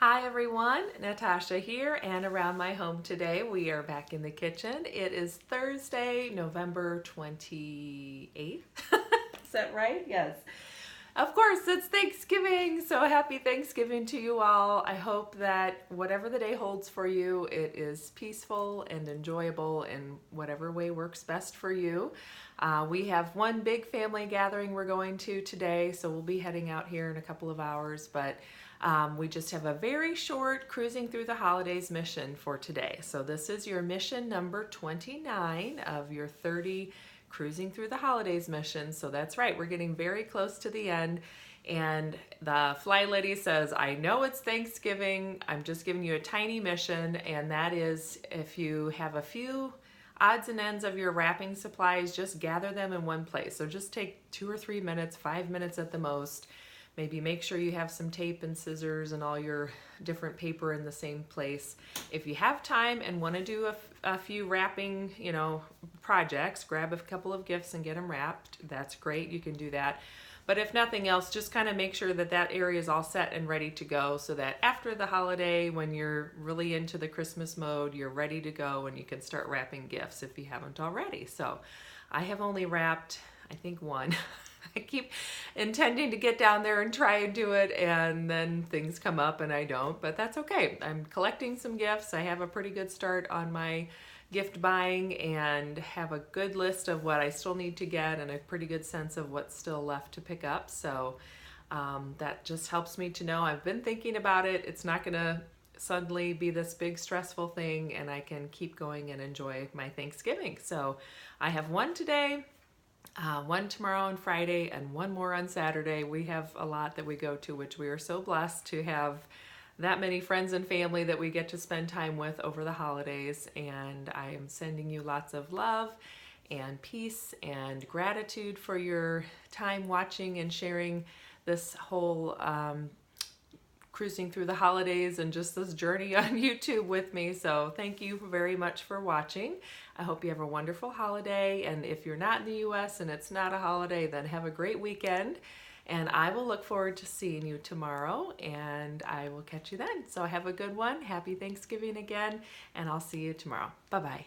Hi everyone, Natasha here, and around my home today we are back in the kitchen. It is Thursday, November 28th. Is that right? Yes. Of course, it's Thanksgiving, so happy Thanksgiving to you all. I hope that whatever the day holds for you, it is peaceful and enjoyable in whatever way works best for you. We have one big family gathering we're going to today, so we'll be heading out here in a couple of hours, but we just have a very short cruising through the holidays mission for today. So this is your mission number 29 of your 30 cruising through the holidays mission. So that's right, we're getting very close to the end. And the fly lady says, I know it's Thanksgiving, I'm just giving you a tiny mission, and that is if you have a few odds and ends of your wrapping supplies, just gather them in one place. So just take 2 or 3 minutes, 5 minutes at the most. Maybe make sure you have some tape and scissors and all your different paper in the same place. If you have time and want to do a few wrapping, projects, grab a couple of gifts and get them wrapped. That's great. You can do that. But if nothing else, just kind of make sure that that area is all set and ready to go so that after the holiday, when you're really into the Christmas mode, you're ready to go and you can start wrapping gifts if you haven't already. So I have only wrapped, I think, one. I keep intending to get down there and try and do it, and then things come up and I don't, but that's okay. I'm collecting some gifts. I have a pretty good start on my gift buying and have a good list of what I still need to get and a pretty good sense of what's still left to pick up. So that just helps me to know I've been thinking about it. It's not going to suddenly be this big stressful thing, and I can keep going and enjoy my Thanksgiving. So I have one today. One tomorrow and Friday, and one more on Saturday. We have a lot that we go to, which we are so blessed to have that many friends and family that we get to spend time with over the holidays. And I am sending you lots of love and peace and gratitude for your time watching and sharing this whole cruising through the holidays and just this journey on YouTube with me. So thank you very much for watching. I hope you have a wonderful holiday. And if you're not in the US and it's not a holiday, then have a great weekend. And I will look forward to seeing you tomorrow, and I will catch you then. So have a good one. Happy Thanksgiving again, and I'll see you tomorrow. Bye-bye.